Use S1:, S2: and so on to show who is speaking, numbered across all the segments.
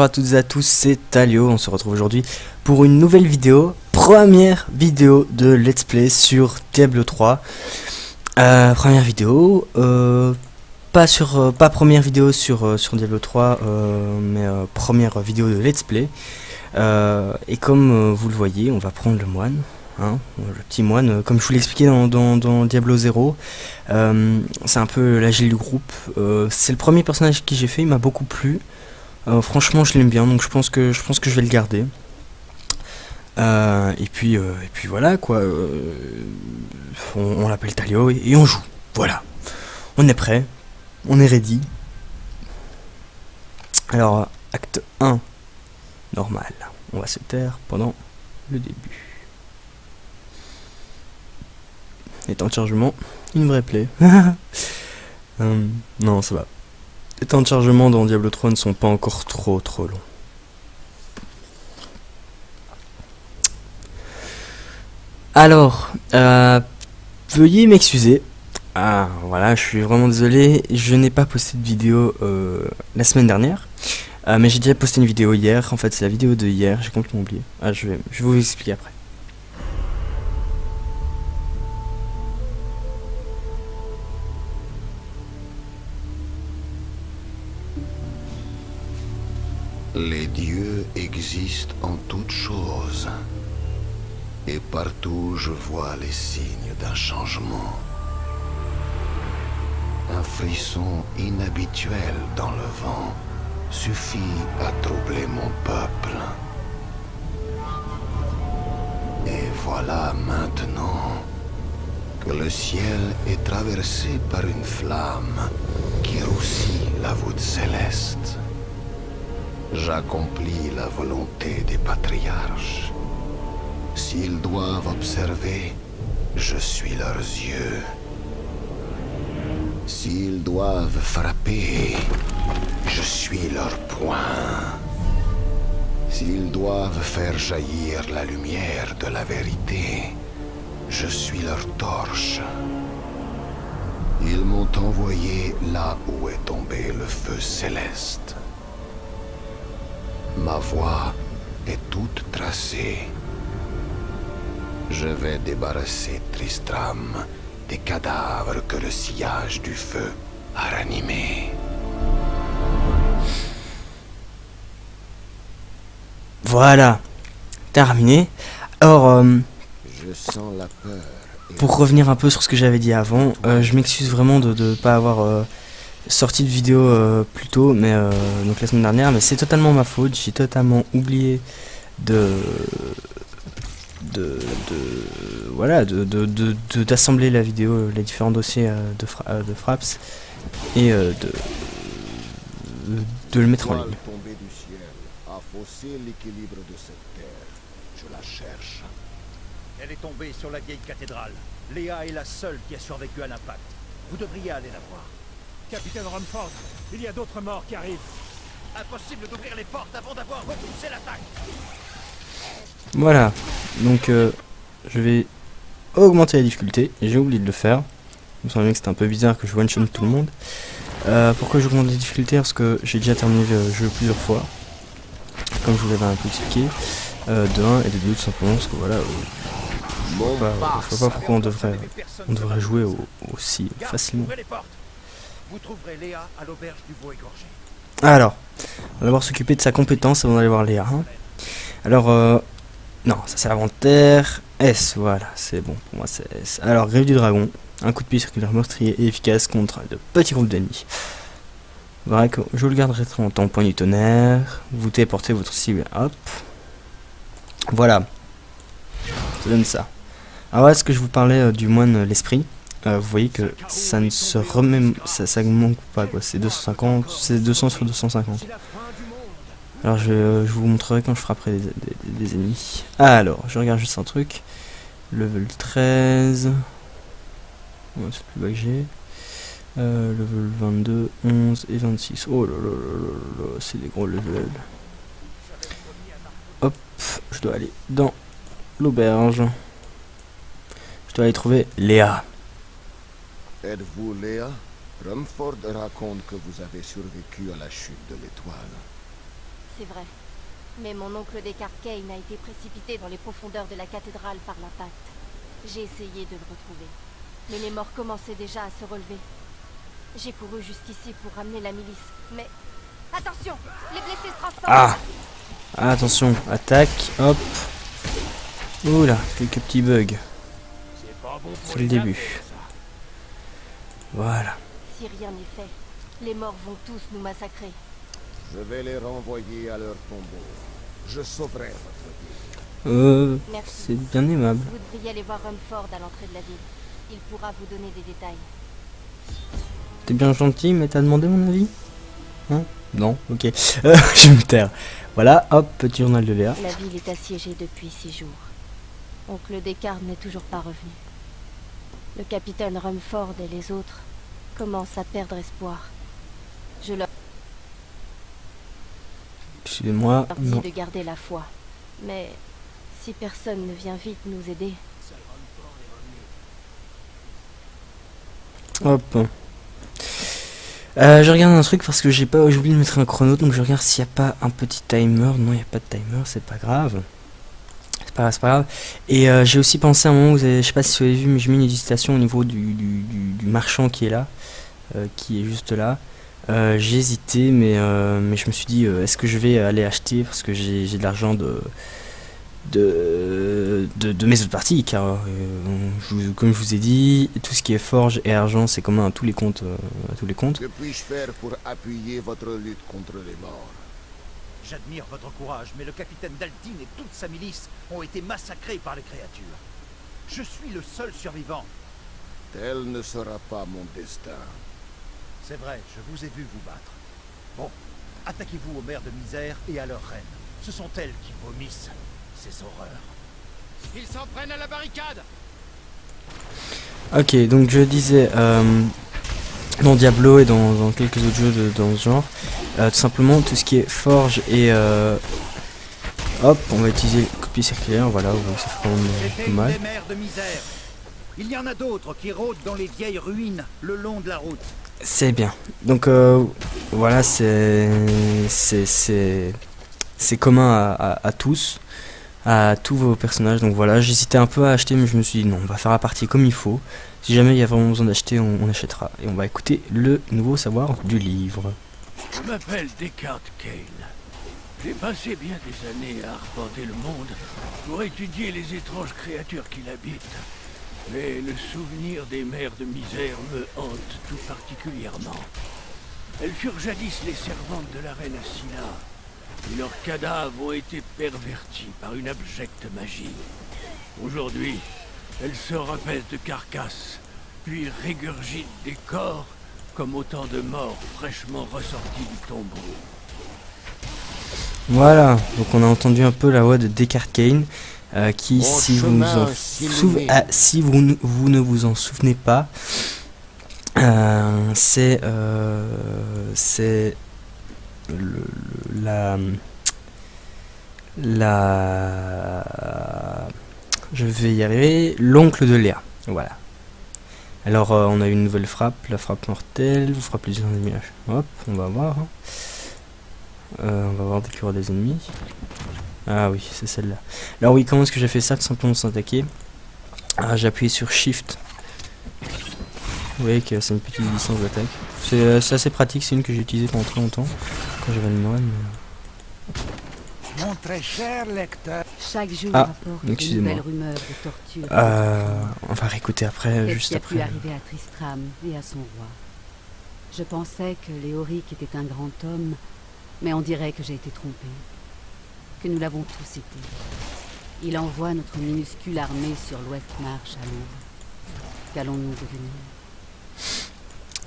S1: à toutes et à tous, c'est Talio. On se retrouve aujourd'hui pour une nouvelle vidéo, première vidéo de Let's Play sur Diablo 3. Première vidéo, pas première vidéo sur Diablo 3, mais première vidéo de Let's Play. Et comme vous le voyez, on va prendre le moine. Hein, le petit moine, comme je vous l'ai expliqué dans Diablo 0, c'est un peu l'agile du groupe. C'est le premier personnage que j'ai fait, il m'a beaucoup plu. Franchement, je l'aime bien, donc je pense que je vais le garder. Et puis voilà quoi. On l'appelle Talio et on joue. Voilà, on est prêt, on est ready. Alors, acte 1, normal. On va se taire pendant le début. Les temps de chargement, une vraie plaie. Non, ça va. Les temps de chargement dans Diablo 3 ne sont pas encore trop longs. Alors, veuillez m'excuser. Ah, voilà, je suis vraiment désolé. Je n'ai pas posté de vidéo la semaine dernière. Mais j'ai déjà posté une vidéo hier. En fait, c'est la vidéo de hier. J'ai complètement oublié. Je vais vous expliquer après.
S2: Les dieux existent en toutes choses. Et partout je vois les signes d'un changement. Un frisson inhabituel dans le vent suffit à troubler mon peuple. Et voilà maintenant que le ciel est traversé par une flamme qui roussit la voûte céleste. J'accomplis la volonté des patriarches. S'ils doivent observer, je suis leurs yeux. S'ils doivent frapper, je suis leur poing. S'ils doivent faire jaillir la lumière de la vérité, je suis leur torche. Ils m'ont envoyé là où est tombé le feu céleste. Ma voie est toute tracée. Je vais débarrasser Tristram des cadavres que le sillage du feu a ranimés.
S1: Voilà, terminé. Alors,
S2: Je sens la peur.
S1: pour revenir un peu sur ce que j'avais dit avant, je m'excuse vraiment de ne pas avoir sorti de vidéo plus tôt, mais donc la semaine dernière, mais c'est totalement ma faute. J'ai totalement oublié d'assembler la vidéo, les différents dossiers de Fraps et de le mettre en ligne.
S2: Tombée du ciel a faussé l'équilibre de cette terre. Je la cherche.
S3: Elle est tombée sur la vieille cathédrale. Léa est la seule qui a survécu à l'impact. Vous devriez aller la voir.
S4: Capitaine Rumford, il y a d'autres morts qui arrivent.
S3: Impossible d'ouvrir les portes avant d'avoir repoussé l'attaque.
S1: Voilà, donc je vais augmenter la difficulté. J'ai oublié de le faire. Il me semblait que c'était un peu bizarre que je one-shot tout le monde. Pourquoi j'augmente la difficulté? Parce que j'ai déjà terminé le jeu plusieurs fois, comme je vous l'avais un peu expliqué. De 1 et de 2 tout simplement, parce que voilà, je vois pas pourquoi on devrait jouer aussi facilement.
S3: Ouvrez les portes. Vous trouverez Léa à l'auberge du veau égorgé.
S1: Alors, on va d'abord s'occuper de sa compétence avant d'aller voir Léa. Hein. Alors, non, ça c'est l'inventaire. S, voilà, c'est bon, pour moi c'est S. Alors, griffe du dragon, un coup de pied circulaire meurtrier et efficace contre de petits groupes d'ennemis. Voilà que je le garderai très longtemps. Point du tonnerre, vous téléportez votre cible, hop. Voilà, ça donne ça. Alors là, est-ce que je vous parlais du moine l'esprit? Vous voyez que ça ne se remet, ça manque pas quoi, c'est 250, c'est 200 sur 250. Alors je vous montrerai quand je frapperai des ennemis. Alors, je regarde juste un truc. Level 13. Ouais, c'est le plus bas que j'ai. Level 22, 11 et 26. Oh là là là là là, c'est des gros levels. Hop, je dois aller dans l'auberge. Je dois aller trouver Léa.
S2: Êtes-vous Léa? Rumford raconte que vous avez survécu à la chute de l'étoile.
S5: C'est vrai. Mais mon oncle Descartes Kane a été précipité dans les profondeurs de la cathédrale par l'impact. J'ai essayé de le retrouver. Mais les morts commençaient déjà à se relever. J'ai couru jusqu'ici pour ramener la milice. Mais... Attention! Les blessés se transforment!
S1: Ah! Attention, attaque, hop. Oula, quelques petits bugs.
S4: C'est pas bon pour
S1: C'est le
S4: les
S1: début.
S4: affaires, ça.
S1: Voilà.
S5: Si rien n'est fait, les morts vont tous nous massacrer.
S2: Je vais les renvoyer à leur tombeau. Je sauverai votre vie.
S5: Merci.
S1: C'est bien aimable.
S5: Vous devriez aller voir Rumford à l'entrée de la ville. Il pourra vous donner des détails.
S1: T'es bien gentil, mais t'as demandé mon avis? Hein? Non? Ok. Je vais me taire. Voilà, hop, petit journal de Léa.
S5: La ville est assiégée depuis 6 jours. Oncle Descartes n'est toujours pas revenu. Le capitaine Rumford et les autres commencent à perdre espoir. Je leur
S1: Excusez-moi.
S5: dis
S1: Non.
S5: de garder la foi. Mais si personne ne vient vite nous aider,
S1: Hop. Je regarde un truc parce que j'ai oublié de mettre un chrono, donc je regarde s'il n'y a pas un petit timer. Non, il n'y a pas de timer, c'est pas grave. C'est pas grave. Et j'ai aussi pensé à un moment, je sais pas si vous avez vu, mais j'ai mis une hésitation au niveau du marchand qui est là, qui est juste là. J'ai hésité, mais je me suis dit, est-ce que je vais aller acheter parce que j'ai de l'argent de mes autres parties, car comme je vous ai dit, tout ce qui est forge et argent, c'est commun à tous les comptes.
S2: Que puis-je faire pour appuyer votre lutte contre les morts?
S3: J'admire votre courage, mais le capitaine Daltyn et toute sa milice ont été massacrés par les créatures. Je suis le seul survivant.
S2: Tel ne sera pas mon destin.
S3: C'est vrai, je vous ai vu vous battre. Bon, attaquez-vous aux mères de misère et à leur reine. Ce sont elles qui vomissent ces horreurs.
S4: Ils s'en prennent à la barricade!
S1: Ok, donc je disais, dans Diablo et dans quelques autres jeux dans ce genre, tout simplement tout ce qui est forge et hop, on va utiliser le copie circulaire, voilà, ça fait quand même
S3: C'était
S1: pas
S3: une
S1: mal.
S3: des mères de misère. Il y en a d'autres qui rôdent dans les vieilles ruines le long de la route.
S1: C'est bien. Donc voilà, c'est commun à tous, à tous vos personnages. Donc voilà, j'hésitais un peu à acheter, mais je me suis dit non, on va faire la partie comme il faut. Si jamais il y a vraiment besoin d'acheter, on achètera. Et on va écouter le nouveau savoir du livre.
S6: Je m'appelle Descartes Kane. J'ai passé bien des années à arpenter le monde pour étudier les étranges créatures qui l'habitent. Mais le souvenir des mères de misère me hante tout particulièrement. Elles furent jadis les servantes de la reine Asina, et leurs cadavres ont été pervertis par une abjecte magie. Aujourd'hui, elles se rappellent de carcasses, puis régurgitent des corps comme autant de morts fraîchement ressortis du tombeau.
S1: Voilà, donc on a entendu un peu la voix de Descartes Kane, qui,
S2: Mon
S1: si vous,
S2: chemin s'illumine.
S1: si vous ne vous en souvenez pas, c'est je vais y arriver, l'oncle de Léa, voilà. Alors on a une nouvelle frappe, la frappe mortelle, vous frappez plusieurs ennemis, hop, on va voir. On va voir découvrir des ennemis. Ah oui, c'est celle-là. Alors oui, comment est-ce que j'ai fait ça? Tout simplement sans attaquer. J'ai appuyé sur Shift. Vous voyez que c'est une petite distance d'attaque. C'est assez pratique, c'est une que j'ai utilisée pendant très longtemps. Quand j'avais le Noran.
S7: Mon très cher lecteur,
S5: chaque jour
S1: Ah,
S5: rapporte de
S1: excusez-moi.
S5: nouvelles rumeurs de torture.
S1: On va réécouter après,
S8: Qu'est-ce
S1: juste
S8: qui a pu
S1: après.
S8: arriver à Tristram et à son roi? Je pensais que Léoric était un grand homme, mais on dirait que j'ai été trompée. Que nous l'avons tous été. Il envoie notre minuscule armée sur l'Ouest Marche à l'aube. Qu'allons-nous devenir?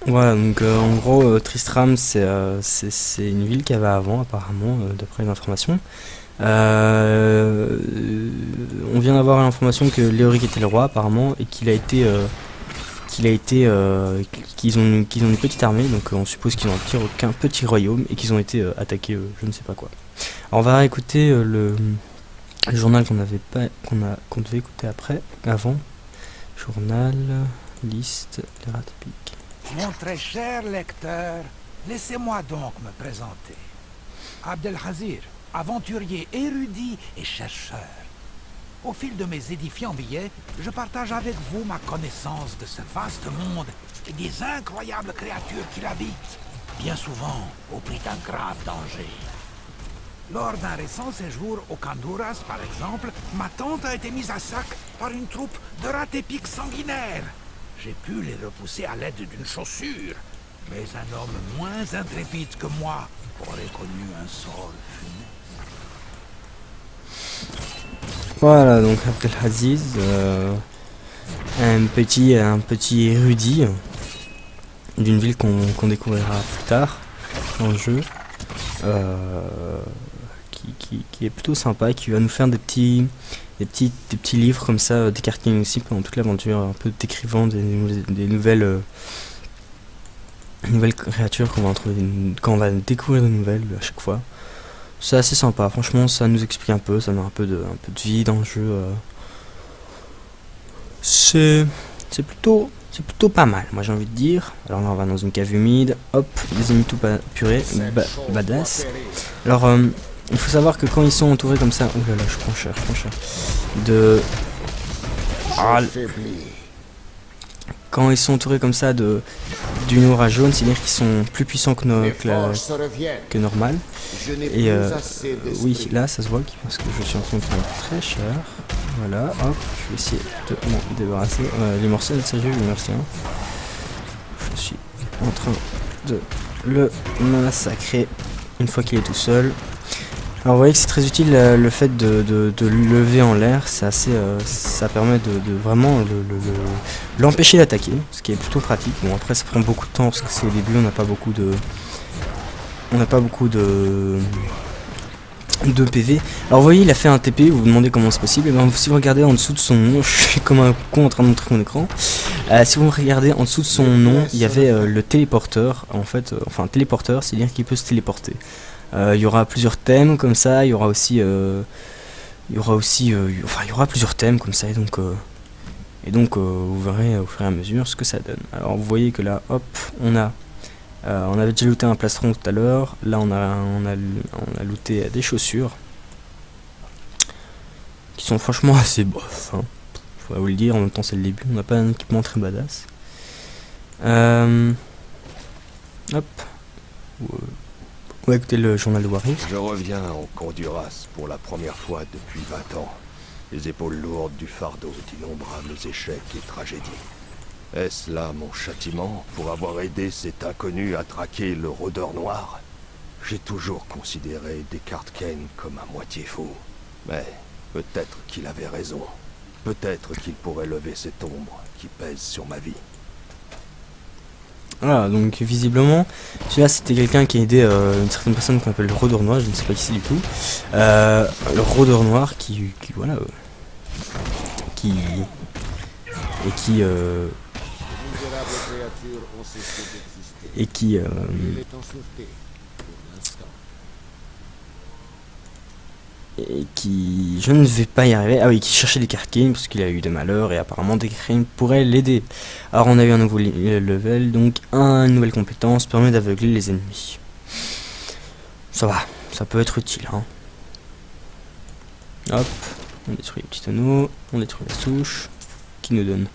S1: Voilà, donc en gros, Tristram, c'est une ville qu'il y avait avant, apparemment, d'après les informations. On vient d'avoir l'information que Léoric était le roi, apparemment, et qu'ils ont une petite armée, donc on suppose qu'ils ont un petit royaume, et qu'ils ont été attaqués, je ne sais pas quoi. Alors on va écouter le journal qu'on devait écouter avant. Journal, liste, les rats typiques.
S7: mon très cher lecteur, laissez-moi donc me présenter. Abdelhazir, aventurier érudit et chercheur. Au fil de mes édifiants billets, je partage avec vous ma connaissance de ce vaste monde et des incroyables créatures qui l'habitent, bien souvent au prix d'un grave danger. Lors d'un récent séjour au Kanduras, par exemple, ma tente a été mise à sac par une troupe de rats épiques sanguinaires. J'ai pu les repousser à l'aide d'une chaussure, mais un homme moins intrépide que moi aurait connu un sort funeste.
S1: Voilà, donc Abdelaziz, un petit érudit d'une ville qu'on découvrira plus tard dans le jeu, qui est plutôt sympa, qui va nous faire des petits livres comme ça, des cartings aussi pendant toute l'aventure, un peu décrivant des nouvelles créatures qu'on va en trouver, quand on va découvrir de nouvelles à chaque fois. C'est assez sympa, franchement ça nous explique un peu, ça met un peu de vie dans le jeu. C'est plutôt pas mal, moi j'ai envie de dire. Alors là on va dans une cave humide, hop, des ennemis tout purés, badass. Alors il faut savoir que quand ils sont entourés comme ça, oh là là je prends cher, de... Ah, quand ils sont entourés comme ça d'une aura jaune, c'est-à-dire qu'ils sont plus puissants que normal. Et oui, là ça se voit parce que je suis en train de prendre très cher. Voilà, hop, je vais essayer de m'en débarrasser. Les morceaux de sérieux, merci. Je suis en train de le massacrer une fois qu'il est tout seul. Alors vous voyez que c'est très utile le fait de le lever en l'air, c'est assez, ça permet de vraiment l'empêcher d'attaquer, ce qui est plutôt pratique. Bon après ça prend beaucoup de temps parce que c'est au début, on n'a pas beaucoup de PV. Alors vous voyez il a fait un TP, vous vous demandez comment c'est possible, et ben si vous regardez en dessous de son nom, je suis comme un con en train de montrer mon écran, si vous regardez en dessous de son nom, il y avait le téléporteur, en fait, enfin téléporteur, c'est-à-dire qu'il peut se téléporter. Il y aura plusieurs thèmes comme ça, il y aura plusieurs thèmes comme ça, et donc vous verrez au fur et à mesure ce que ça donne. Alors vous voyez que là, hop, on avait déjà looté un plastron tout à l'heure, là on a looté des chaussures qui sont franchement assez bof, hein. Je pourrais vous le dire, en même temps c'est le début, on n'a pas un équipement très badass. Hop. On va écouter le journal de Warif.
S2: Je reviens au Kanduras pour la première fois depuis 20 ans, les épaules lourdes du fardeau d'innombrables échecs et tragédies. Est-ce là mon châtiment pour avoir aidé cet inconnu à traquer le rôdeur noir? J'ai toujours considéré Descartes Kane comme à moitié fou, mais peut-être qu'il avait raison. Peut-être qu'il pourrait lever cette ombre qui pèse sur ma vie.
S1: Voilà, donc visiblement, celui-là c'était quelqu'un qui a aidé une certaine personne qu'on appelle le rôdeur noir, je ne sais pas qui c'est du tout. Le rôdeur noir qui voilà, et qui je ne vais pas y arriver. Ah oui, qui cherchait des cartines parce qu'il a eu des malheurs et apparemment des crimes pourraient l'aider. Alors on a eu un nouveau level, donc une nouvelle compétence permet d'aveugler les ennemis. Ça va, ça peut être utile, hein. Hop, on détruit le petit anneau, on détruit la souche qui nous donne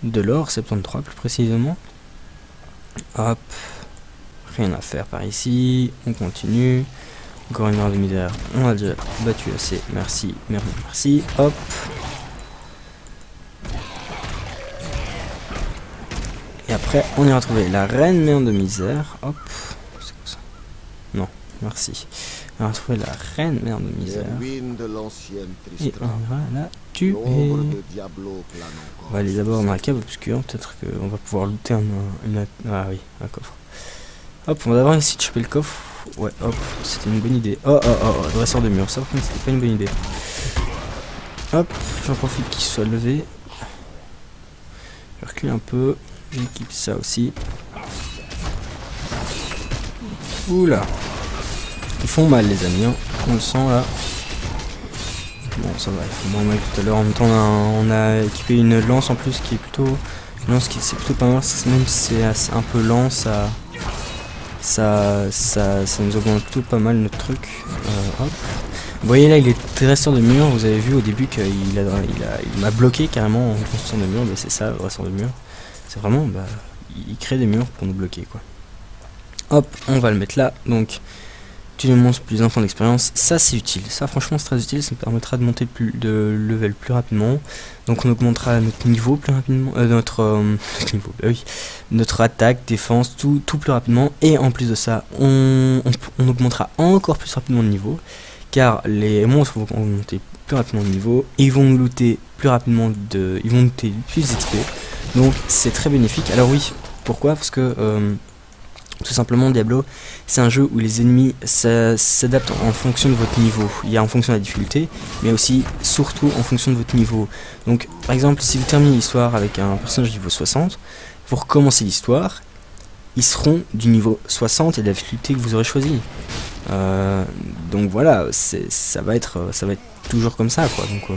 S1: de l'or, 73 plus précisément. Hop, rien à faire par ici, on continue. Encore une heure de misère, on a déjà battu assez, merci, hop. Et après, on ira trouver la reine mère de misère, hop. C'est quoi ça? Non, merci. On va trouver la reine mère de misère. Et on va la tuer. On va aller d'abord dans la cave obscure, peut-être qu'on va pouvoir looter ah oui, un coffre. Hop, on va d'abord essayer de choper le coffre. Ouais, hop, c'était une bonne idée. Oh, dresseur de mur, ça par contre c'était pas une bonne idée. Hop, j'en profite qu'il soit levé. Je recule un peu, j'équipe ça aussi. Oula, ils font mal les amis, hein. On le sent là. Bon, ça va, il faut moins mal que tout à l'heure. En même temps, on a équipé une lance en plus qui est plutôt. Une lance qui c'est plutôt pas mal, même si c'est un peu lent, ça ça nous augmente plutôt pas mal notre truc. Hop. Vous voyez là, il est dresseur de mur. Vous avez vu au début qu'il il m'a bloqué carrément en construisant des murs. Mais c'est ça, le dresseur de mur. C'est vraiment, bah, il crée des murs pour nous bloquer, quoi. Hop, on va le mettre là. Donc, tu les monstres plus un point d'expérience. Ça, c'est utile. Ça, franchement, c'est très utile. Ça nous permettra de monter de level plus rapidement. Donc, on augmentera notre niveau plus rapidement. Notre niveau, bah oui. Notre attaque, défense, tout plus rapidement. Et en plus de ça, on augmentera encore plus rapidement le niveau. Car les monstres vont augmenter plus rapidement de niveau. Ils vont nous looter plus rapidement ils vont looter plus d'XP. Donc c'est très bénéfique. Alors oui, pourquoi? Parce que tout simplement Diablo, c'est un jeu où les ennemis s'adaptent en fonction de votre niveau. Il y a en fonction de la difficulté, mais aussi surtout en fonction de votre niveau. Donc par exemple, si vous terminez l'histoire avec un personnage niveau 60, vous recommencez l'histoire, ils seront du niveau 60 et de la difficulté que vous aurez choisi. Donc voilà, ça va être toujours comme ça, quoi. Donc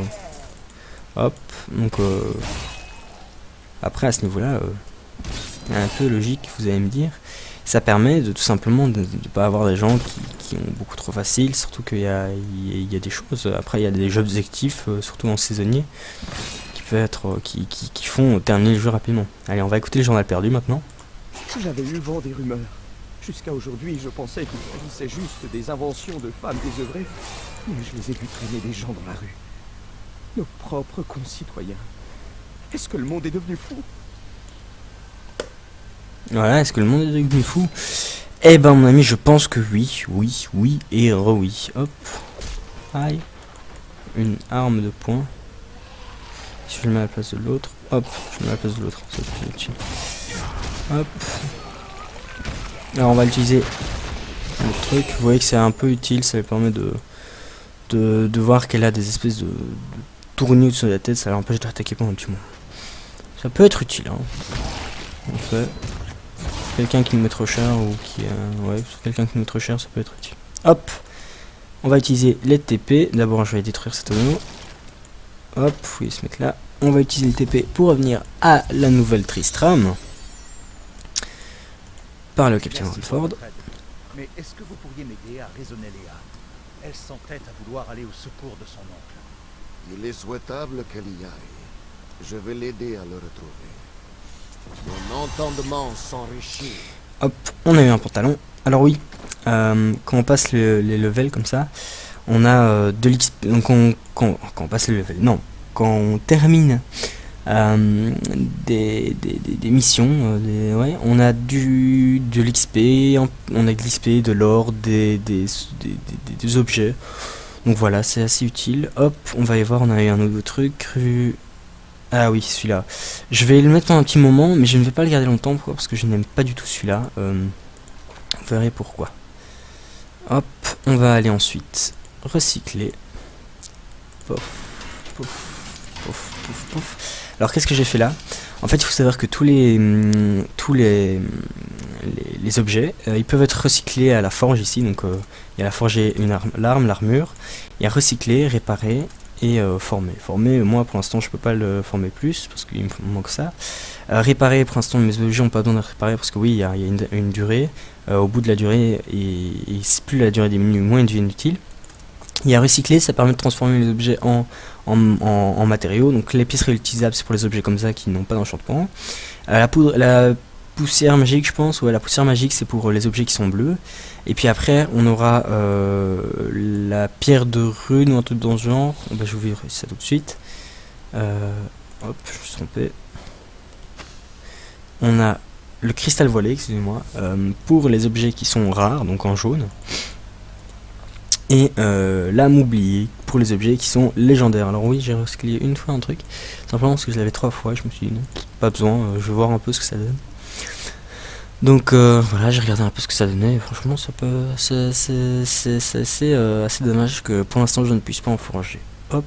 S1: hop, donc après à ce niveau-là, un peu logique, vous allez me dire. Ça permet de tout simplement de ne pas avoir des gens qui ont beaucoup trop facile, surtout qu'il y a des choses. Après il y a des jeux objectifs, surtout en saisonnier, qui peuvent être qui font terminer le jeu rapidement. Allez, on va écouter le journal perdu maintenant.
S9: J'avais eu vent des rumeurs. Jusqu'à aujourd'hui, je pensais qu'il s'agissait juste des inventions de femmes désœuvrées, mais je les ai vus traîner des gens dans la rue. Nos propres concitoyens. Est-ce que le monde est devenu fou?
S1: Voilà, est-ce que le monde est devenu fou? Eh ben mon ami, je pense que oui, oui et oui. Hop, aïe, une arme de poing. Si je le mets à la place de l'autre, hop, je le mets à la place de l'autre, ça c'est utile. Hop. Alors on va utiliser le truc, vous voyez que c'est un peu utile, ça lui permet de voir qu'elle a des espèces de tournis au-dessus de la tête, ça l'empêche d'attaquer pendant un petit moment. Ça peut être utile, hein. En fait, quelqu'un qui nous met trop cher ou qui ouais, quelqu'un qui nous met trop cher, ça peut être utile. Hop, on va utiliser les TP. D'abord, je vais détruire cet anneau. Hop, vous voyez ce mec-là. On va utiliser les TP pour revenir à la nouvelle Tristram. Par le capitaine Redford.
S3: Mais est-ce que vous pourriez m'aider à raisonner Léa? Elle s'entête à vouloir aller au secours de son oncle.
S2: Il est souhaitable qu'elle y aille. Je vais l'aider à le retrouver. Mon entendement s'enrichit.
S1: Hop, on a eu un pantalon. Alors oui, quand on passe les levels comme ça, on a de l'XP. Donc quand on passe les levels, non, quand on termine des missions, ouais, on a de l'XP, on a de l'XP, de l'or, des objets. Donc voilà, c'est assez utile. Hop, on va y voir, on a eu un nouveau truc. Ah oui, celui-là. Je vais le mettre dans un petit moment, mais je ne vais pas le garder longtemps. Pourquoi? Parce que je n'aime pas du tout celui-là. Vous verrez pourquoi. Hop, on va aller ensuite recycler. Pouf, pouf, pouf, pouf, pouf. Alors qu'est-ce que j'ai fait là? En fait, il faut savoir que tous les objets, ils peuvent être recyclés à la forge ici. Donc il y a la forger l'arme, l'armure. Il y a recycler, réparer et former. Former, moi pour l'instant je peux pas le former plus parce qu'il me manque ça. Réparer, pour l'instant mes objets n'ont pas besoin de réparer parce que oui, il y a une durée. Au bout de la durée, et plus la durée diminue, moins ils deviennent utiles. Il y a recycler, ça permet de transformer les objets en matériaux. Donc les pièces réutilisables, c'est pour les objets comme ça qui n'ont pas d'enchantement. La poussière magique, je pense, ouais, la poussière magique c'est pour les objets qui sont bleus. Et puis après on aura la pierre de rune ou un truc dans ce genre. Bah, je vous verrai ça tout de suite. Hop, je me suis trompé. On a le cristal voilé, excusez-moi, pour les objets qui sont rares, donc en jaune. Et l'âme oubliée pour les objets qui sont légendaires. Alors oui, j'ai recyclé une fois un truc, simplement parce que je l'avais 3 fois, je me suis dit non, pas besoin, je vais voir un peu ce que ça donne. Donc voilà, j'ai regardé un peu ce que ça donnait, et franchement ça peut, c'est assez dommage que pour l'instant je ne puisse pas en forger. Hop,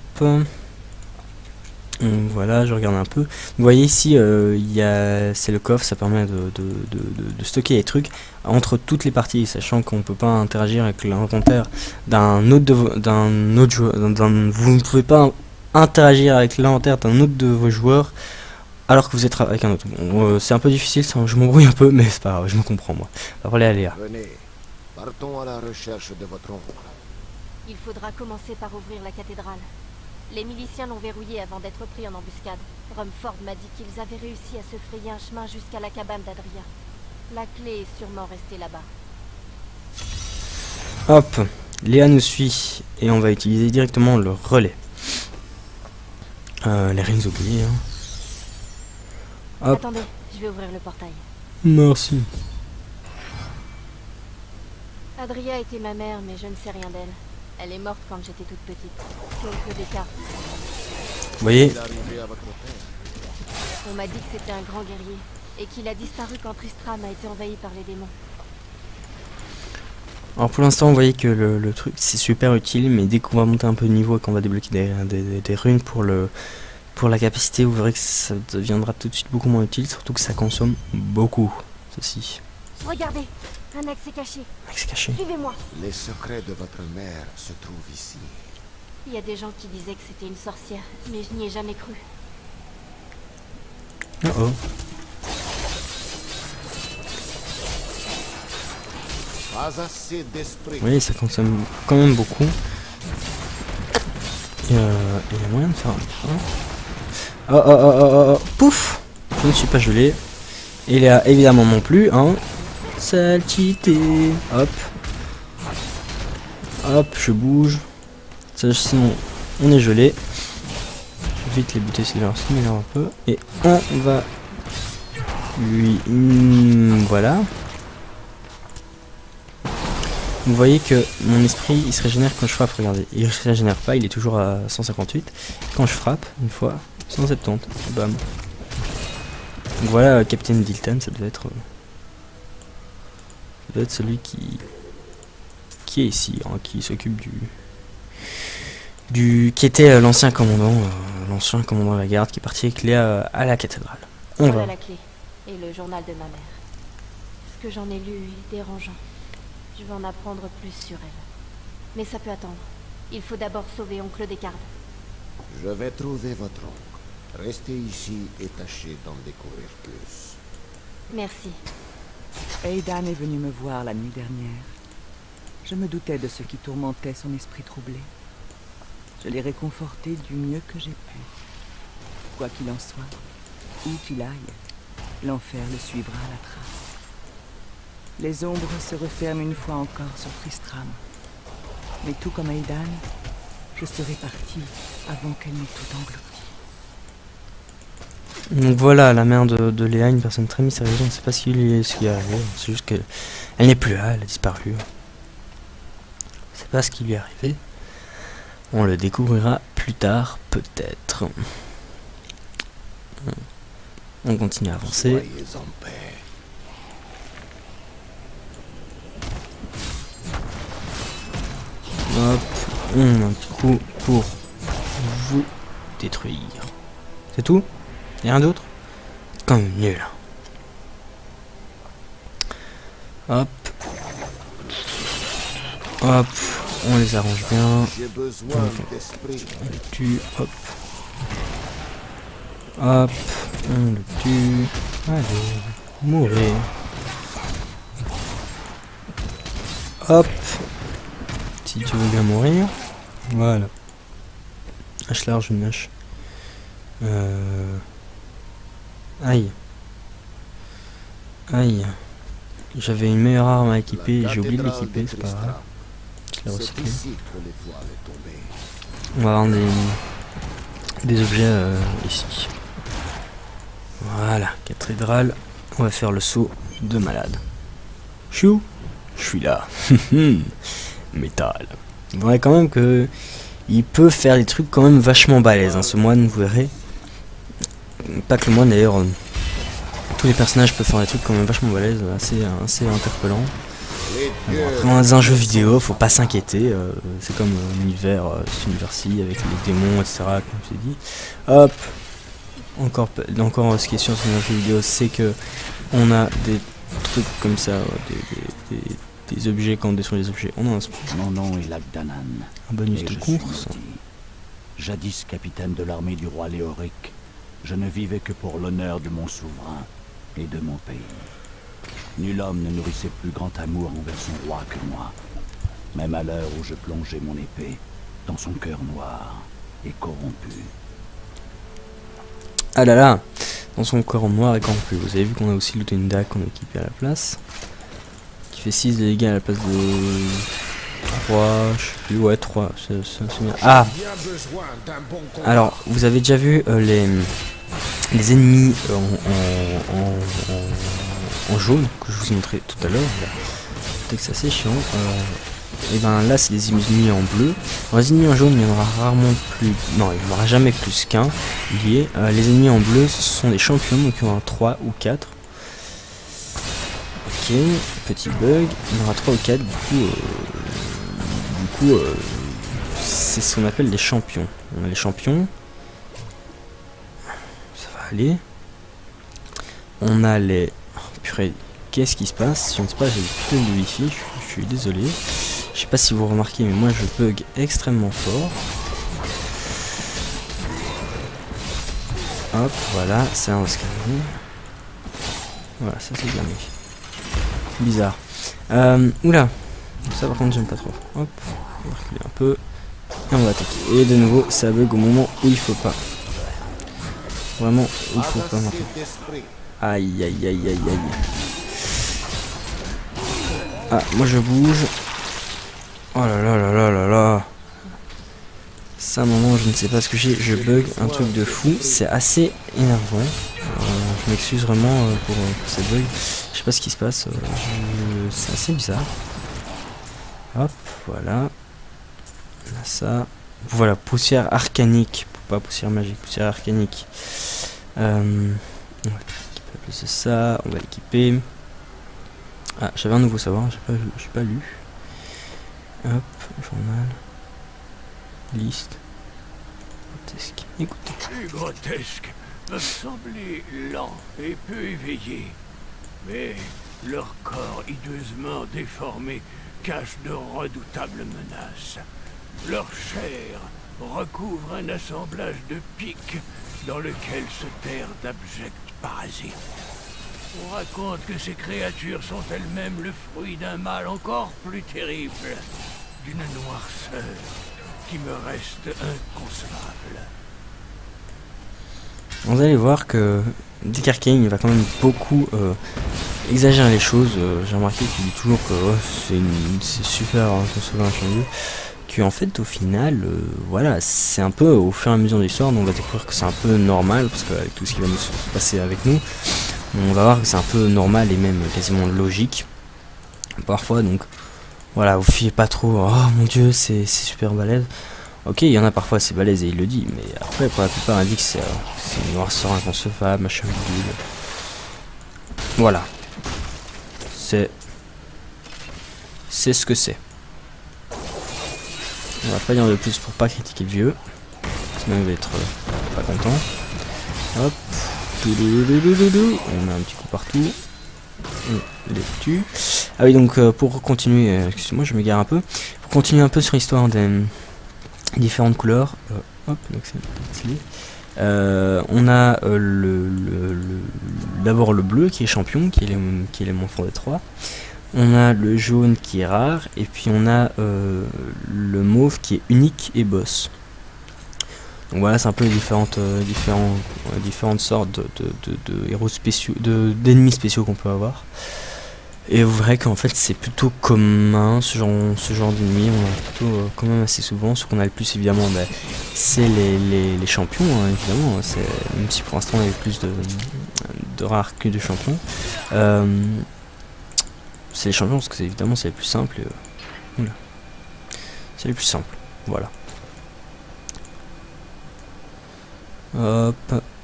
S1: voilà, je regarde un peu. Vous voyez ici, c'est le coffre, ça permet de stocker les trucs entre toutes les parties, sachant qu'on peut pas interagir avec l'inventaire d'un autre joueur. Vous ne pouvez pas interagir avec l'inventaire d'un autre de vos joueurs alors que vous êtes avec un autre. Bon, c'est un peu difficile, ça, je m'embrouille un peu, mais c'est pas grave, je me comprends moi. On va parler à Léa.
S2: Venez, partons à la recherche de votre oncle.
S5: Il faudra commencer par ouvrir la cathédrale. Les miliciens l'ont verrouillée avant d'être pris en embuscade. Rumford m'a dit qu'ils avaient réussi à se frayer un chemin jusqu'à la cabane d'Adria. La clé est sûrement restée là-bas.
S1: Hop, Léa nous suit et on va utiliser directement le relais. Les rings oubliés. Hein. Hop.
S5: Attendez, je vais ouvrir le portail.
S1: Merci.
S5: Adria était ma mère, mais je ne sais rien d'elle. Elle est morte quand j'étais toute petite. C'est oncle Descartes.
S1: Vous voyez,
S2: Il est arrivé à votre père.
S5: On m'a dit que c'était un grand guerrier et qu'il a disparu quand Tristram a été envahi par les démons.
S1: alors pour l'instant, vous voyez que le truc c'est super utile, mais dès qu'on va monter un peu de niveau et qu'on va débloquer des runes pour la capacité, vous verrez que ça deviendra tout de suite beaucoup moins utile, surtout que ça consomme beaucoup, ceci.
S5: Regardez, un accès caché.
S1: C'est caché.
S5: Suivez-moi.
S2: Les secrets de votre mère se trouvent ici.
S5: Il y a des gens qui disaient que c'était une sorcière, mais je n'y ai jamais cru.
S1: Oh oh.
S2: Pas assez d'esprit.
S1: Vous voyez, ça consomme quand même beaucoup. Il y a moyen de faire un... Oh oh oh oh oh, pouf! Je ne suis pas gelé. Et Léa, évidemment non plus, hein. Saleté. Hop. Hop, je bouge. Ça, sinon, on est gelé. Vite les buter, c'est leur un peu. Et on va lui... voilà. Vous voyez que mon esprit il se régénère quand je frappe, regardez. Il se régénère pas, il est toujours à 158. Quand je frappe, une fois, 170. Bam. Donc voilà, Captain Dilton, ça devait être celui qui est ici, hein, qui s'occupe qui était l'ancien commandant de la garde qui est parti avec Léa à la cathédrale. On
S5: Voilà
S1: va.
S5: la clé et le journal de ma mère. Ce que j'en ai lu est dérangeant. Je vais en apprendre plus sur elle. Mais ça peut attendre. Il faut d'abord sauver oncle Descartes.
S2: Je vais trouver votre oncle. Restez ici et tâchez d'en découvrir plus.
S5: Merci.
S10: Aidan est venu me voir la nuit dernière. Je me doutais de ce qui tourmentait son esprit troublé. Je l'ai réconforté du mieux que j'ai pu. Quoi qu'il en soit, où qu'il aille, l'enfer le suivra à la trace. Les ombres se referment une fois encore sur Tristram. Mais tout comme Aidan, je serai parti avant qu'elle n'ait tout englouti.
S1: Donc voilà, la mère de Léa, une personne très mystérieuse, on ne sait pas ce qui est arrivé, c'est juste qu'elle n'est plus là, elle a disparu. On ne sait pas ce qui lui est arrivé. On le découvrira plus tard, peut-être. On continue à avancer.
S2: Soyez en paix.
S1: Hop, on a un petit coup pour vous détruire. C'est tout? Y'a rien d'autre? Quand même nul. Hop. Hop, on les arrange bien.
S2: J'ai besoin d'esprit.
S1: On le tue, hop. Hop, on le tue. Allez, mourir. Hop. Si tu veux bien mourir. Voilà. Hache large, une hache. Aïe. Aïe. J'avais une meilleure arme à équiper, j'ai oublié de l'équiper, c'est pas grave. Je l'ai recyclé. On va avoir des objets ici. Voilà, cathédrale. On va faire le saut de malade. Chou, je suis là. Métal. Vous verrez quand même que il peut faire des trucs quand même vachement balèzes, hein, ce moine, vous verrez. Pas que le moine d'ailleurs. Tous les personnages peuvent faire des trucs quand même vachement balèzes, assez interpellants. Après, dans un jeu vidéo, faut pas s'inquiéter. C'est comme l'univers, cet univers-ci avec les démons, etc. Comme je l'ai dit. Hop. Encore ce qui est sûr sur un jeu vidéo, c'est que on a des trucs comme ça, des objets, quand on détruit les objets, on a
S11: Mon nom est Lagdanan.
S1: un bonus de course.
S11: Jadis capitaine de l'armée du roi Léoric, je ne vivais que pour l'honneur de mon souverain et de mon pays. Nul homme ne nourrissait plus grand amour envers son roi que moi, même à l'heure où je plongeais mon épée dans son cœur noir et corrompu.
S1: Ah là là, dans son corps noir et corrompu. Vous avez vu qu'on a aussi looté une dague qu'on a équipée à la place, qui fait 6 de dégâts à la place de 3, je sais plus, ouais 3, c'est bien. Ah, alors vous avez déjà vu les ennemis en jaune que je vous ai montré tout à l'heure. Peut-être que c'est assez chiant. Et ben là c'est des ennemis en bleu. Dans les ennemis en jaune il y en aura rarement plus, non il n'y en aura jamais plus qu'un lié. Les ennemis en bleu ce sont des champions, donc il y en aura 3 ou 4. Ok, petit bug, il y en aura 3 ou 4 du coup c'est ce qu'on appelle les champions. On a les champions, ça va aller. On a les... Oh, purée, qu'est-ce qui se passe? Je ne sais pas, j'ai plus de wifi, je suis désolé. Je sais pas si vous remarquez, mais moi je bug extrêmement fort. Hop, voilà, c'est un escalier. Voilà, ça c'est bien mis. Bizarre. Oula, ça par contre j'aime pas trop. Hop, on va reculer un peu. Et on va attaquer. Et de nouveau, ça bug au moment où il faut pas. Vraiment, où il faut pas maintenant. Aïe aïe aïe aïe aïe. Ah, moi je bouge. Oh là là là là là là. Ça, à un moment, je ne sais pas ce que j'ai. Je bug un truc de fou. C'est assez énervant. Je m'excuse vraiment pour ces bugs. Je sais pas ce qui se passe. C'est assez bizarre. Hop, voilà. Là, ça. Voilà, poussière arcanique. Pas poussière magique, poussière arcanique. On va équiper plus de ça. On va l'équiper. Ah, j'avais un nouveau savoir. J'ai pas lu. Hop, journal. Liste. Grotesque. Écoutez.
S6: Les grotesques peuvent sembler lents et peu éveillés, mais leur corps hideusement déformé cache de redoutables menaces. Leur chair recouvre un assemblage de pics dans lequel se terrent d'abjects parasites. On raconte que ces créatures sont elles-mêmes le fruit d'un mal encore plus terrible, d'une noirceur qui me reste inconcevable.
S1: Vous allez voir que Dick Arcane il va quand même beaucoup exagérer les choses. J'ai remarqué qu'il dit toujours que c'est super inconcevable que en fait au final voilà, c'est un peu au fur et à mesure de l'histoire on va découvrir que c'est un peu normal, parce qu'avec tout ce qui va nous se passer avec nous, on va voir que c'est un peu normal et même quasiment logique parfois. Donc voilà, vous fiez pas trop, oh mon dieu c'est super balèze. Ok, il y en a parfois c'est balèze et il le dit, mais après pour la plupart il dit que c'est une noirceur inconcevable, machin bidule. Voilà, c'est ce que c'est. On va pas dire de plus pour pas critiquer le vieux, sinon il va être pas content. Hop, on met un petit coup partout, on les tue. Ah oui, donc pour continuer, excusez-moi je me gare un peu, pour continuer un peu sur l'histoire des différentes couleurs, hop, donc c'est stylé. On a d'abord le bleu qui est champion, qui est l'élément fort des trois. On a le jaune qui est rare, et puis on a le mauve qui est unique et boss. Donc voilà, c'est un peu différentes sortes de héros spéciaux, d'ennemis spéciaux qu'on peut avoir. Et vous verrez qu'en fait c'est plutôt commun ce genre d'ennemis, on a plutôt quand même assez souvent. Ce qu'on a le plus évidemment, c'est les champions, hein, évidemment. Même si pour l'instant on a eu plus de rares que de champions. C'est les champions parce que évidemment c'est les plus simples. Voilà. C'est les plus simples. Voilà. Hop,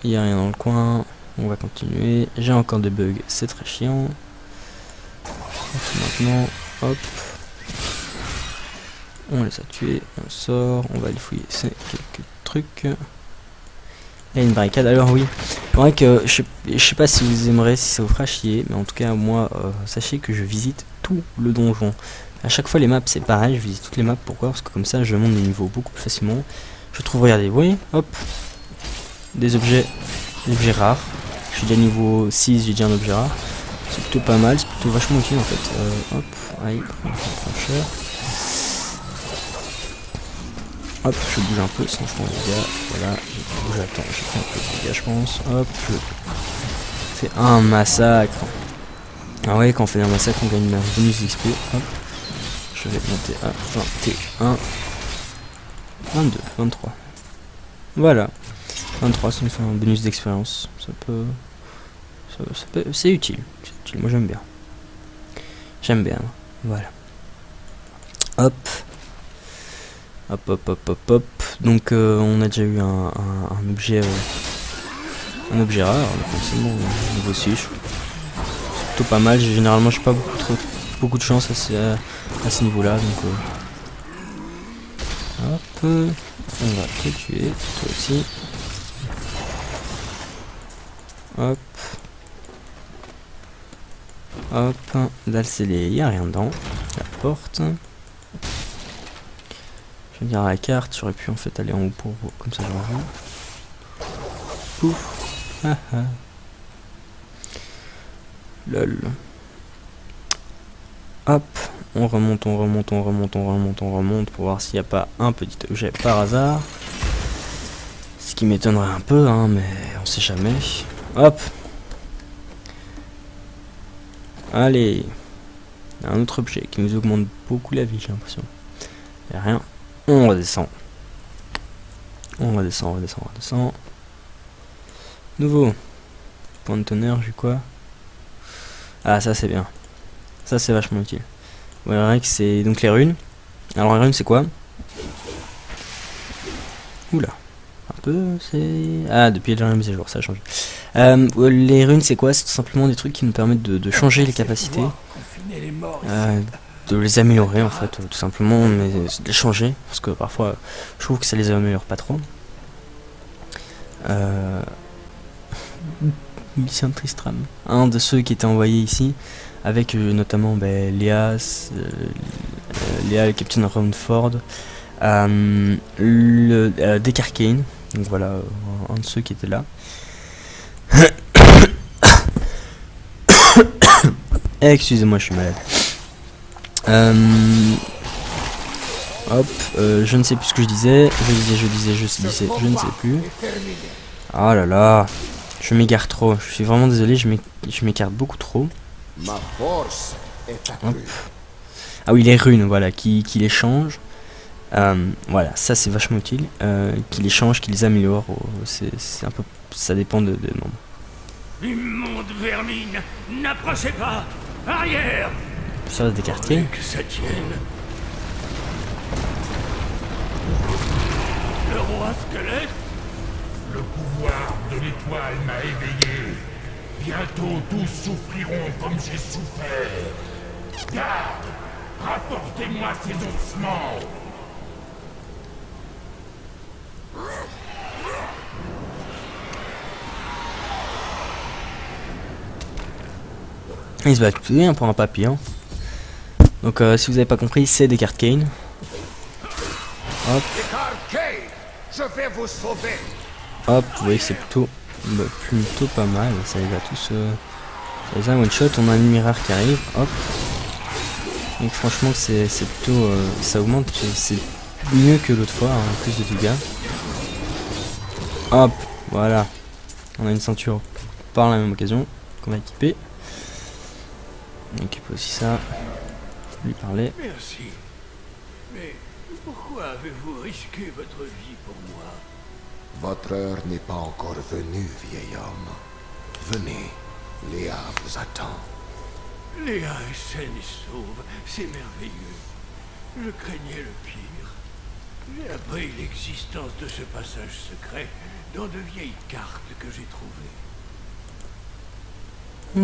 S1: il n'y a rien dans le coin. On va continuer. J'ai encore des bugs, c'est très chiant. Maintenant, hop. On les a tués, on sort, on va aller fouiller quelques trucs. Il y a une barricade, alors oui, c'est vrai que je sais pas si vous aimerez, si ça vous fera chier, mais en tout cas moi, sachez que je visite tout le donjon. À chaque fois les maps c'est pareil, je visite toutes les maps, pourquoi? Parce que comme ça je monte des niveaux beaucoup plus facilement. Je trouve, regardez, vous voyez, hop, des objets objet rare. Je suis déjà niveau 6, j'ai déjà un objet rare. C'est plutôt pas mal, c'est plutôt vachement utile en fait. Hop, aïe, cher. Hop, je bouge un peu sans je prends les dégâts. Voilà, je bouge, attends, j'ai pris un peu de dégâts je pense. Hop, je fais un massacre. Ah ouais, quand on fait un massacre, on gagne un bonus d'XP. Hop, je vais monter à 21, 22, 23. Voilà, 23, ça nous fait un bonus d'expérience. Ça peut, c'est utile. Moi j'aime bien. J'aime bien. Voilà. Hop. Hop, hop, hop, hop, hop. Donc on a déjà eu un objet rare. Donc c'est bon, niveau 6. C'est plutôt pas mal. Généralement j'ai pas beaucoup de chance à ce niveau-là. Donc hop. On va te tuer. Toi aussi. Hop. Hop, dalle scellée, il n'y a rien dedans. La porte. Je vais dire la carte, j'aurais pu en fait aller en haut pour vous, comme ça j'aurais vu. Pouf. Ah ah. Lol. Hop, on remonte pour voir s'il n'y a pas un petit objet par hasard. Ce qui m'étonnerait un peu, hein, mais on sait jamais. Hop. Allez, il y a un autre objet qui nous augmente beaucoup la vie, j'ai l'impression. Il n'y a rien. On redescend. On redescend. Nouveau. Point de tonnerre, j'ai quoi? Ah, ça c'est bien. Ça c'est vachement utile. Vous verrez que c'est donc les runes. Alors les runes c'est quoi? Oula. Un peu, c'est... Ah, depuis la dernière mise à jour, ça a changé. Les runes c'est quoi? C'est tout simplement des trucs qui nous permettent de changer les capacités. De les améliorer en fait, tout simplement, mais de les changer. Parce que parfois, je trouve que ça les améliore pas trop. Mission Tristram. Un de ceux qui étaient envoyés ici. Avec notamment Léa, le Captain Roundford, Deck Arcane, donc voilà, un de ceux qui étaient là. Excusez-moi, je suis malade. Hop, je ne sais plus ce que je disais, je ne sais plus. Oh là là, je m'égare trop, je suis vraiment désolé, je m'écarte beaucoup trop. Hop. Ah oui, les runes, voilà, qui les changent. Voilà, ça c'est vachement utile. Qui les change, qui les améliore. C'est un peu, ça dépend de membres.
S6: Immonde vermine, n'approchez pas. Arrière.
S1: Ça va décarter.
S6: Que ça tienne. Le roi squelette.
S12: Le pouvoir de l'étoile m'a éveillé. Bientôt tous souffriront comme j'ai souffert. Garde, rapportez-moi ces ossements.
S1: Il se bat tout bien pour un papillon. Donc si vous n'avez pas compris, c'est des cartes Kane. Hop.
S12: Je vais vous sauver.
S1: Hop, vous voyez que c'est plutôt pas mal. Ça les a tous. Ça les a one shot. On a un ennemi rare qui arrive. Hop. Et franchement, c'est plutôt. Ça augmente. C'est mieux que l'autre fois. Hein, plus de dégâts. Hop. Voilà. On a une ceinture par la même occasion qu'on va équiper. On équipe aussi ça. Lui parler.
S6: Merci. Mais pourquoi avez-vous risqué votre vie pour moi?
S2: Votre heure n'est pas encore venue, vieil homme. Venez, Léa vous attend.
S6: Léa est saine et sauve, c'est merveilleux. Je craignais le pire. J'ai appris l'existence de ce passage secret dans de vieilles cartes que j'ai trouvées.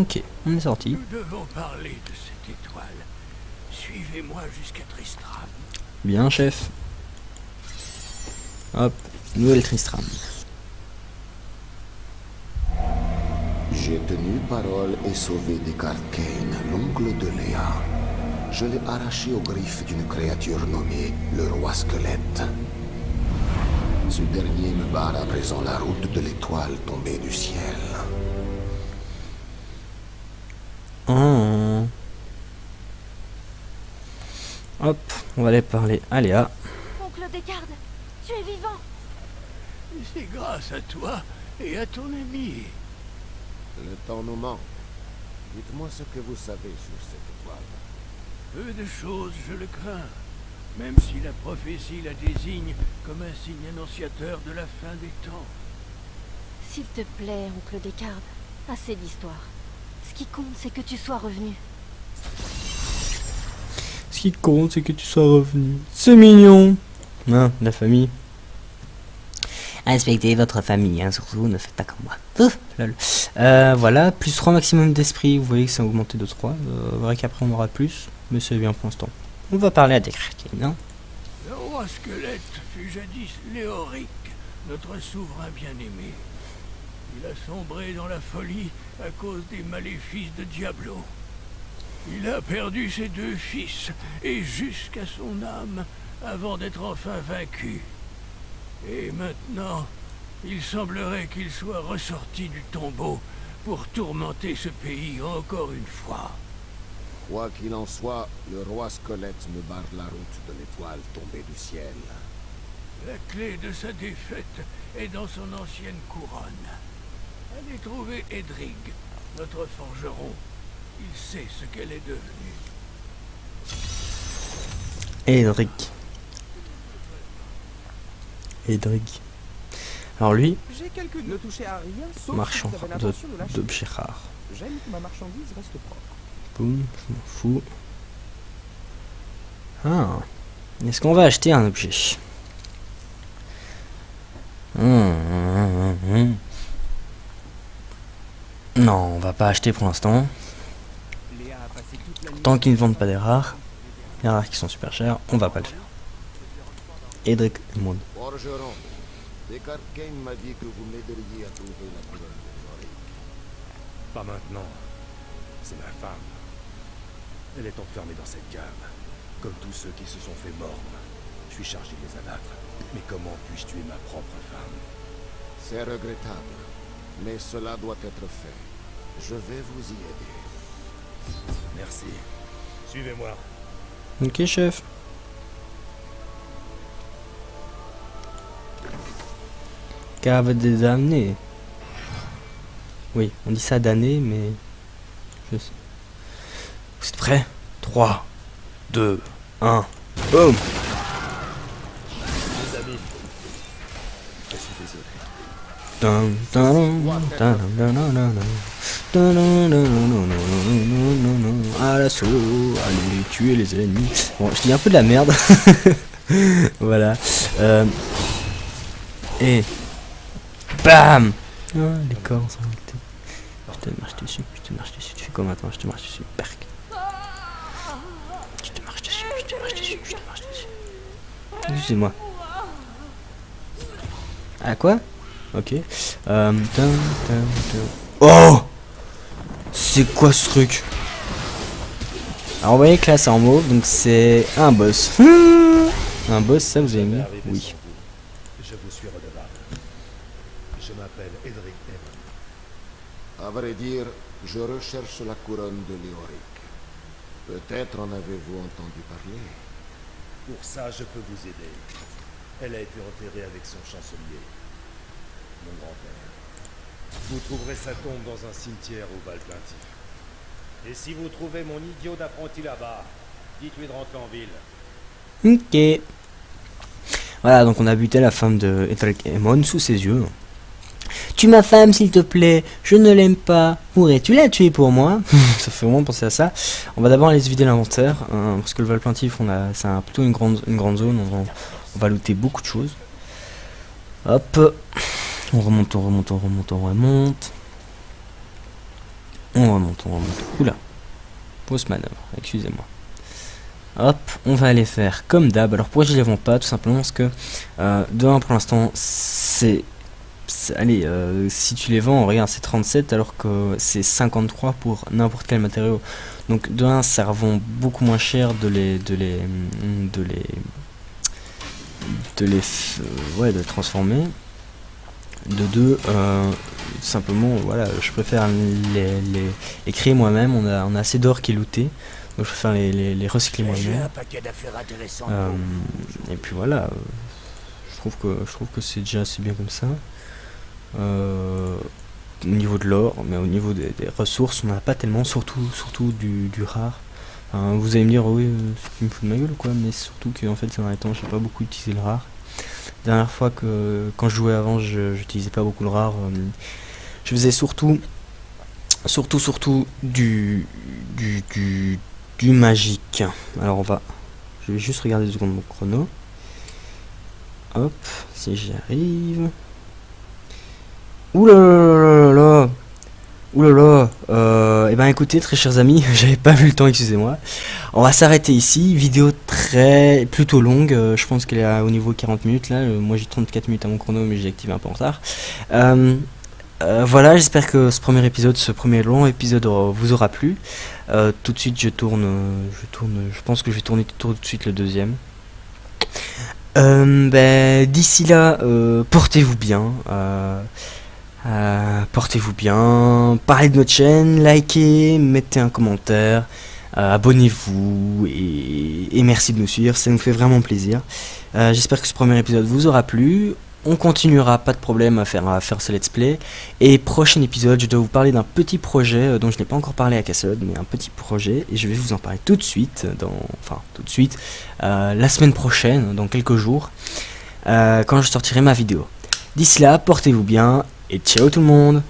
S1: Ok, on est sorti.
S6: Nous devons parler de cette étoile. Suivez-moi jusqu'à Tristram.
S1: Bien, chef. Hop, nouvelle Tristram.
S2: J'ai tenu parole et sauvé Deck Arcane, l'oncle de Léa. Je l'ai arraché aux griffes d'une créature nommée le roi squelette. Ce dernier me barre à présent la route de l'étoile tombée du ciel.
S1: Oh. Hop, on va aller parler à Léa.
S5: Oncle Descartes, tu es vivant.
S6: C'est grâce à toi et à ton ami.
S2: Le temps nous manque. Dites-moi ce que vous savez sur cette étoile.
S6: Peu de choses, je le crains. Même si la prophétie la désigne comme un signe annonciateur de la fin des temps.
S5: S'il te plaît, oncle Descartes, assez d'histoire. Ce qui compte, c'est que tu sois revenu.
S1: Ce qui compte, c'est que tu sois revenu. C'est mignon. Hein, la famille. Respectez votre famille, hein, surtout, ne faites pas comme moi. Ouf, lol. Voilà, plus 3 maximum d'esprit, vous voyez que ça a augmenté de 3. Vrai qu'après on aura plus, mais c'est bien pour l'instant. On va parler à Descartes, hein.
S6: Le roi squelette fut jadis Léoric, notre souverain bien-aimé. Il a sombré dans la folie à cause des maléfices de Diablo. Il a perdu ses 2 fils, et jusqu'à son âme, avant d'être enfin vaincu. Et maintenant, il semblerait qu'il soit ressorti du tombeau pour tourmenter ce pays encore une fois.
S2: Quoi qu'il en soit, le roi squelette me barre la route de l'étoile tombée du ciel.
S6: La clé de sa défaite est dans son ancienne couronne. Allez trouver Edrig, notre forgeron. Il sait ce qu'elle est devenue.
S1: Edrig. Alors lui,
S9: ne touchez à rien, sauf
S1: marchand
S9: si vous avez l'intention de l'acheter.
S1: d'objets rares.
S9: J'aime que ma marchandise reste propre.
S1: Boum, je m'en fous. Ah, est-ce qu'on va acheter un objet? Non, on va pas acheter pour l'instant. Tant qu'ils ne vendent pas des rares qui sont super chers, on va pas le faire. Edric et Maud.
S2: Forgeron, Descartes Kane m'a dit que vous m'aideriez à trouver la couronne de Léoric.
S13: Pas maintenant. C'est ma femme. Elle est enfermée dans cette cave, comme tous ceux qui se sont fait mordre. Je suis chargé de les abattre. Mais comment puis-je tuer ma propre femme?
S2: C'est regrettable, mais cela doit être fait. Je vais vous y aider.
S13: Merci. Suivez-moi.
S1: Ok, chef. Cave des damnés. Oui, on dit ça damné, mais... Je sais. Vous êtes prêts? 3, 2, 1, boum!
S13: Les amis, je suis désolé.
S1: À l'assaut, allez tuer les ennemis. Bon, je dis un peu de la merde. Voilà. Et bam. Ah, les corps sont arrêtés. Je te marche dessus, tu fais comme attends, je te marche dessus, perc. Je te marche dessus. Excusez-moi. Ah quoi? Ok. Oh! C'est quoi ce truc? Alors vous voyez que là c'est en mauve, donc c'est un boss. Un boss, ça vous avez mis? Oui.
S13: Je vous suis redevable. Je m'appelle Edric Demon.
S2: À vrai dire, je recherche la couronne de Léoric. Peut-être en avez-vous entendu parler.
S13: Pour ça, je peux vous aider. Elle a été enterrée avec son chancelier, mon grand-père. Vous trouverez sa tombe dans un cimetière au Val-Plaintif. Et si vous trouvez mon idiot d'apprenti là-bas, dites-lui de rentrer en ville.
S1: Ok. Voilà, donc on a buté la femme de Edric Emon sous ses yeux. Tue ma femme s'il te plaît, je ne l'aime pas. Pourrais-tu la tuer pour moi? Ça fait vraiment penser à ça. On va d'abord aller se vider l'inventaire, parce que le Val-Plaintif, c'est plutôt une grande zone, on va looter beaucoup de choses. Hop, on remonte. Oula, fausse manœuvre, excusez-moi. Hop, on va aller faire comme d'hab. Alors pourquoi je les vends pas? Tout simplement parce que de 1 pour l'instant allez, si tu les vends, regarde, c'est 37 alors que c'est 53 pour n'importe quel matériau. Donc de 1, ça revend beaucoup moins cher de ouais, de les transformer. De deux, simplement, voilà, je préfère les créer moi-même. On a assez d'or qui est looté, donc je préfère les recycler moi-même. Et puis voilà, je trouve que c'est déjà assez bien comme ça. Au niveau de l'or, mais au niveau des ressources, on n'en a pas tellement, surtout du rare. Vous allez me dire, oui, tu me fous de ma gueule quoi, mais surtout que en fait, ces derniers temps, j'ai pas beaucoup utilisé le rare. Dernière fois quand je jouais avant, j'utilisais pas beaucoup le rare. Je faisais surtout du magique. Alors je vais juste regarder 2 secondes mon chrono. Hop, si j'y arrive. Oulala. Et ben écoutez, très chers amis, j'avais pas vu le temps, excusez-moi. On va s'arrêter ici. Vidéo plutôt longue. Je pense qu'elle est au niveau 40 minutes là. Moi j'ai 34 minutes à mon chrono, mais j'ai activé un peu en retard. Voilà, j'espère que ce premier long épisode vous aura plu. Tout de suite je pense que je vais tourner tout de suite le deuxième. D'ici là, portez-vous bien. Portez-vous bien, parlez de notre chaîne, likez, mettez un commentaire, abonnez-vous et merci de nous suivre, ça nous fait vraiment plaisir. J'espère que ce premier épisode vous aura plu. On continuera, pas de problème, à faire ce let's play. Et prochain épisode, je dois vous parler d'un petit projet dont je n'ai pas encore parlé à Castle, mais un petit projet, et je vais vous en parler tout de suite, la semaine prochaine, dans quelques jours, quand je sortirai ma vidéo. D'ici là, portez-vous bien, et ciao tout le monde!